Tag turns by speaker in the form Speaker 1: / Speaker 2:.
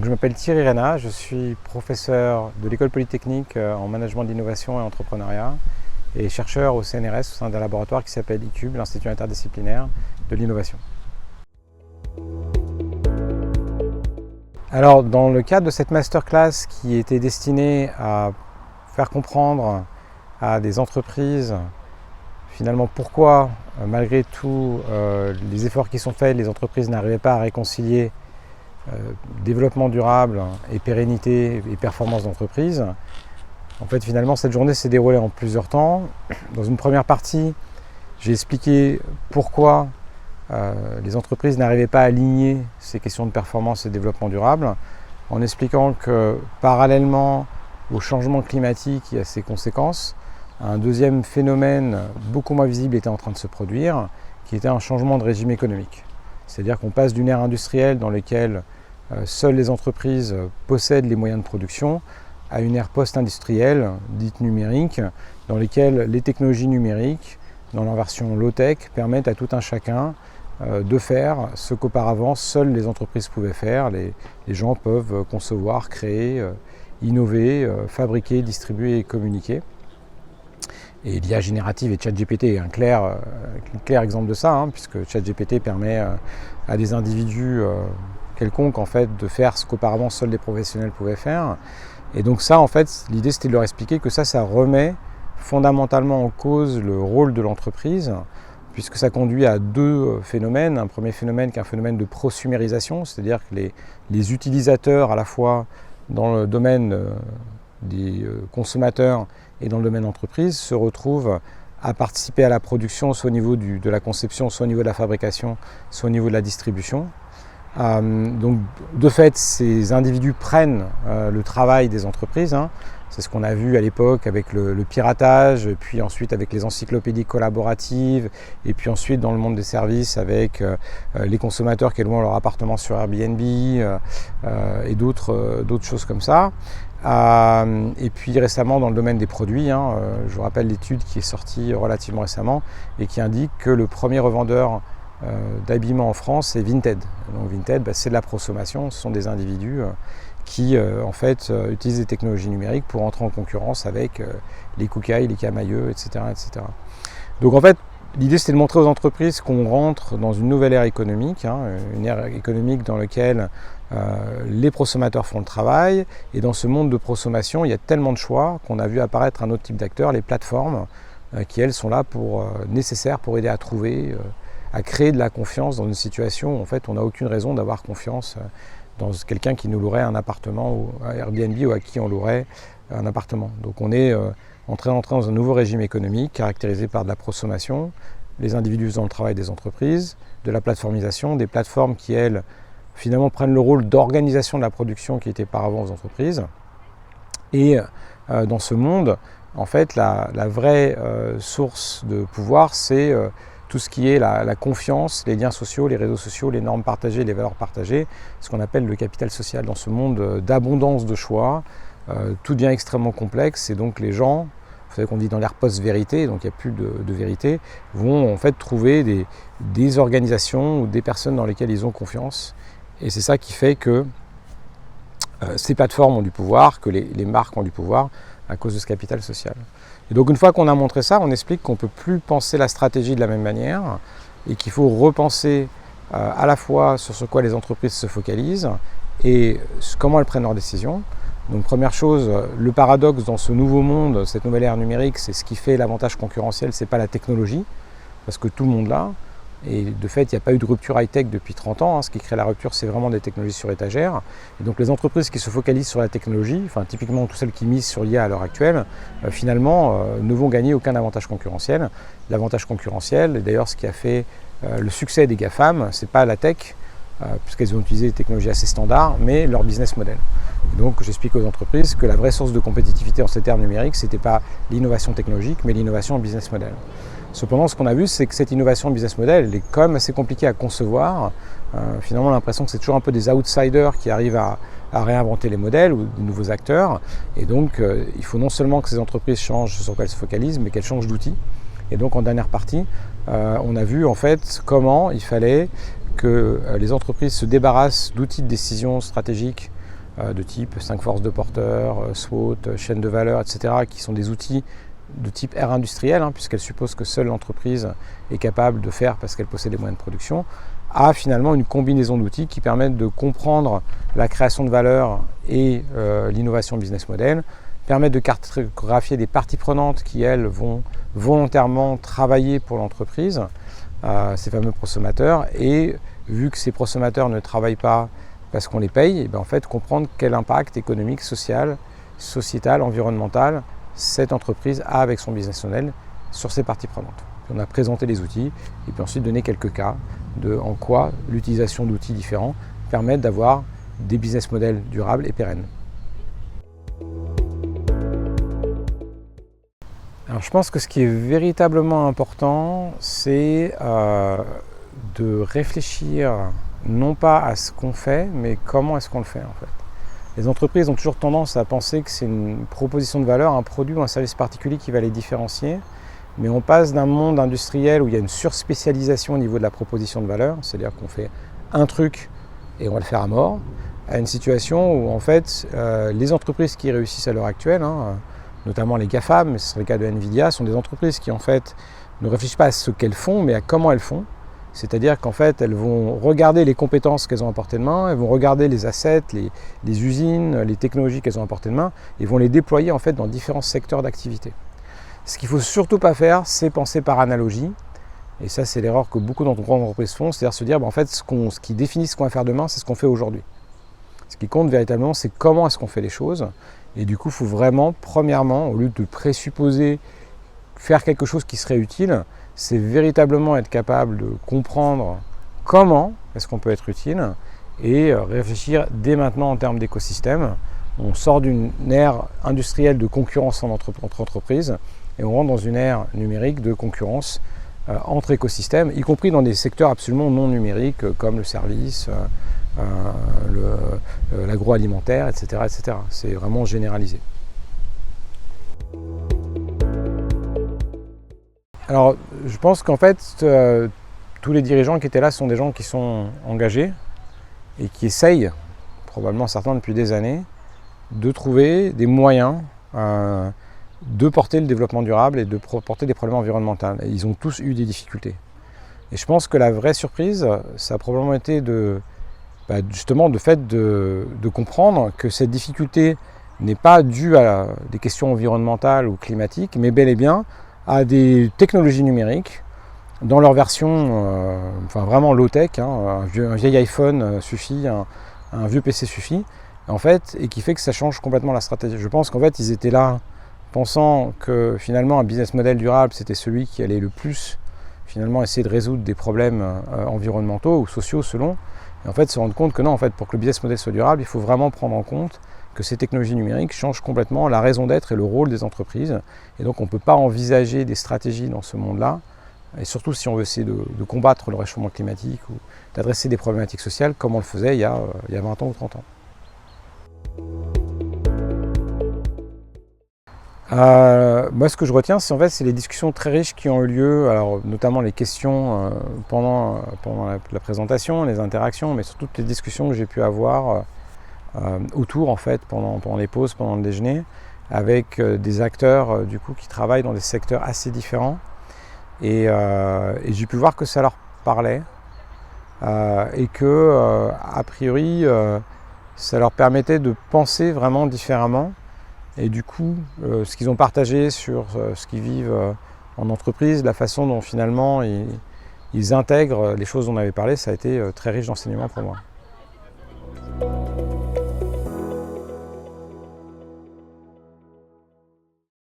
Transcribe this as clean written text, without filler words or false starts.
Speaker 1: Donc, je m'appelle Thierry Reyna, je suis professeur de l'École Polytechnique en management d'innovation et entrepreneuriat et chercheur au CNRS au sein d'un laboratoire qui s'appelle ICUBE, l'Institut interdisciplinaire de l'innovation. Alors, dans le cadre de cette masterclass qui était destinée à faire comprendre à des entreprises finalement pourquoi, malgré tous les efforts qui sont faits, les entreprises n'arrivaient pas à réconcilier développement durable et pérennité et performance d'entreprise. En fait, finalement, cette journée s'est déroulée en plusieurs temps. Dans une première partie, j'ai expliqué pourquoi les entreprises n'arrivaient pas à aligner ces questions de performance et de développement durable, en expliquant que parallèlement au changement climatique et à ses conséquences, un deuxième phénomène beaucoup moins visible était en train de se produire, qui était un changement de régime économique. C'est-à-dire qu'on passe d'une ère industrielle dans laquelle seules les entreprises possèdent les moyens de production à une ère post-industrielle, dite numérique, dans laquelle les technologies numériques, dans leur version low-tech, permettent à tout un chacun de faire ce qu'auparavant seules les entreprises pouvaient faire. Les gens peuvent concevoir, créer, innover, fabriquer, distribuer et communiquer. Et l'IA générative et ChatGPT est un clair exemple de ça, puisque ChatGPT permet à des individus quelconques en fait, de faire ce qu'auparavant seuls les professionnels pouvaient faire. Et donc ça, en fait, l'idée c'était de leur expliquer que ça remet fondamentalement en cause le rôle de l'entreprise, puisque ça conduit à deux phénomènes. Un premier phénomène qui est un phénomène de prosumérisation, c'est-à-dire que les utilisateurs, à la fois dans le domaine des consommateurs et dans le domaine entreprise, se retrouvent à participer à la production, soit au niveau de la conception, soit au niveau de la fabrication, soit au niveau de la distribution. Donc de fait, ces individus prennent le travail des entreprises. C'est ce qu'on a vu à l'époque avec le piratage, puis ensuite avec les encyclopédies collaboratives, et puis ensuite dans le monde des services avec les consommateurs qui louent leur appartement sur Airbnb et d'autres choses comme ça. Et puis récemment dans le domaine des produits, je vous rappelle l'étude qui est sortie relativement récemment et qui indique que le premier revendeur d'habillement en France, c'est Vinted. Donc Vinted, c'est de la prosommation, ce sont des individus qui en fait utilisent des technologies numériques pour entrer en concurrence avec les Koukaï, les Camaïeux, etc., etc. Donc en fait, l'idée c'était de montrer aux entreprises qu'on rentre dans une nouvelle ère économique, une ère économique dans laquelle les prosommateurs font le travail, et dans ce monde de prosommation, il y a tellement de choix qu'on a vu apparaître un autre type d'acteurs, les plateformes, qui elles sont là nécessaires pour aider à trouver, à créer de la confiance dans une situation où en fait on n'a aucune raison d'avoir confiance dans quelqu'un qui nous louerait un appartement ou à Airbnb ou à qui on louerait un appartement. Donc on est en train d'entrer dans un nouveau régime économique caractérisé par de la prosommation, les individus faisant le travail des entreprises, de la plateformisation, des plateformes qui elles finalement prennent le rôle d'organisation de la production qui était auparavant aux entreprises. Et dans ce monde, en fait, la vraie source de pouvoir, c'est tout ce qui est la confiance, les liens sociaux, les réseaux sociaux, les normes partagées, les valeurs partagées, ce qu'on appelle le capital social. Dans ce monde d'abondance de choix, tout devient extrêmement complexe et donc les gens, vous savez qu'on dit dans l'ère post-vérité, donc il n'y a plus de vérité, vont en fait trouver des organisations ou des personnes dans lesquelles ils ont confiance. Et c'est ça qui fait que ces plateformes ont du pouvoir, que les marques ont du pouvoir à cause de ce capital social. Et donc une fois qu'on a montré ça, on explique qu'on ne peut plus penser la stratégie de la même manière et qu'il faut repenser à la fois sur quoi les entreprises se focalisent et comment elles prennent leurs décisions. Donc première chose, le paradoxe dans ce nouveau monde, cette nouvelle ère numérique, c'est ce qui fait l'avantage concurrentiel, c'est pas la technologie, parce que tout le monde l'a. Et de fait, il n'y a pas eu de rupture high-tech depuis 30 ans. Ce qui crée la rupture, c'est vraiment des technologies sur étagère. Et donc les entreprises qui se focalisent sur la technologie, typiquement toutes celles qui misent sur l'IA à l'heure actuelle, finalement ne vont gagner aucun avantage concurrentiel. L'avantage concurrentiel, et d'ailleurs ce qui a fait le succès des GAFAM, c'est pas la tech, puisqu'elles ont utilisé des technologies assez standards, mais leur business model. Et donc j'explique aux entreprises que la vraie source de compétitivité en cette ère numérique, ce n'était pas l'innovation technologique, mais l'innovation en business model. Cependant, ce qu'on a vu, c'est que cette innovation business model, elle est quand même assez compliquée à concevoir. Finalement, on a l'impression que c'est toujours un peu des outsiders qui arrivent à réinventer les modèles ou de nouveaux acteurs. Et donc, il faut non seulement que ces entreprises changent sur quoi elles se focalisent, mais qu'elles changent d'outils. Et donc, en dernière partie, on a vu en fait comment il fallait que les entreprises se débarrassent d'outils de décision stratégique de type 5 forces de porteurs, SWOT, chaîne de valeur, etc., qui sont des outils de type R industriel, puisqu'elle suppose que seule l'entreprise est capable de faire parce qu'elle possède les moyens de production, à finalement une combinaison d'outils qui permettent de comprendre la création de valeur et l'innovation business model, permettent de cartographier des parties prenantes qui, elles, vont volontairement travailler pour l'entreprise, ces fameux prosommateurs, et vu que ces prosommateurs ne travaillent pas parce qu'on les paye, et bien en fait comprendre quel impact économique, social, sociétal, environnemental cette entreprise a avec son business model sur ses parties prenantes. Puis on a présenté les outils et puis ensuite donné quelques cas de en quoi l'utilisation d'outils différents permet d'avoir des business models durables et pérennes. Alors je pense que ce qui est véritablement important, c'est de réfléchir non pas à ce qu'on fait, mais comment est-ce qu'on le fait en fait. Les entreprises ont toujours tendance à penser que c'est une proposition de valeur, un produit ou un service particulier qui va les différencier, mais on passe d'un monde industriel où il y a une surspécialisation au niveau de la proposition de valeur, c'est-à-dire qu'on fait un truc et on va le faire à mort, à une situation où en fait les entreprises qui réussissent à l'heure actuelle, notamment les GAFAM, mais c'est le cas de Nvidia, sont des entreprises qui en fait ne réfléchissent pas à ce qu'elles font, mais à comment elles font. C'est-à-dire qu'en fait, elles vont regarder les compétences qu'elles ont à portée de main, elles vont regarder les assets, les usines, les technologies qu'elles ont à portée de main, et vont les déployer en fait dans différents secteurs d'activité. Ce qu'il ne faut surtout pas faire, c'est penser par analogie. Et ça, c'est l'erreur que beaucoup d'entreprises font, c'est-à-dire se dire, en fait, ce qui définit ce qu'on va faire demain, c'est ce qu'on fait aujourd'hui. Ce qui compte véritablement, c'est comment est-ce qu'on fait les choses. Et du coup, il faut vraiment, premièrement, au lieu de présupposer faire quelque chose qui serait utile, c'est véritablement être capable de comprendre comment est-ce qu'on peut être utile et réfléchir dès maintenant en termes d'écosystème. On sort d'une ère industrielle de concurrence entre entreprises et on rentre dans une ère numérique de concurrence entre écosystèmes, y compris dans des secteurs absolument non numériques comme le service, l'agroalimentaire, etc., etc. C'est vraiment généralisé. Alors, je pense qu'en fait, tous les dirigeants qui étaient là sont des gens qui sont engagés et qui essayent, probablement certains depuis des années, de trouver des moyens de porter le développement durable et de porter des problèmes environnementaux. Et ils ont tous eu des difficultés. Et je pense que la vraie surprise, ça a probablement été justement le fait de comprendre que cette difficulté n'est pas due à des questions environnementales ou climatiques, mais bel et bien à des technologies numériques dans leur version vraiment low-tech, un vieil iPhone suffit, un vieux PC suffit, en fait, et qui fait que ça change complètement la stratégie. Je pense qu'en fait, ils étaient là pensant que finalement un business model durable, c'était celui qui allait le plus finalement essayer de résoudre des problèmes environnementaux ou sociaux selon, et en fait se rendre compte que non, en fait, pour que le business model soit durable, il faut vraiment prendre en compte que ces technologies numériques changent complètement la raison d'être et le rôle des entreprises. Et donc on ne peut pas envisager des stratégies dans ce monde-là, et surtout si on veut essayer de combattre le réchauffement climatique ou d'adresser des problématiques sociales comme on le faisait il y a 20 ans ou 30 ans. Moi ce que je retiens, c'est les discussions très riches qui ont eu lieu, alors, notamment les questions pendant la présentation, les interactions, mais surtout toutes les discussions que j'ai pu avoir autour en fait pendant les pauses, pendant le déjeuner, avec des acteurs du coup qui travaillent dans des secteurs assez différents et j'ai pu voir que ça leur parlait et que a priori ça leur permettait de penser vraiment différemment et du coup ce qu'ils ont partagé sur ce qu'ils vivent en entreprise, la façon dont finalement ils intègrent les choses dont on avait parlé, ça a été très riche d'enseignements pour moi.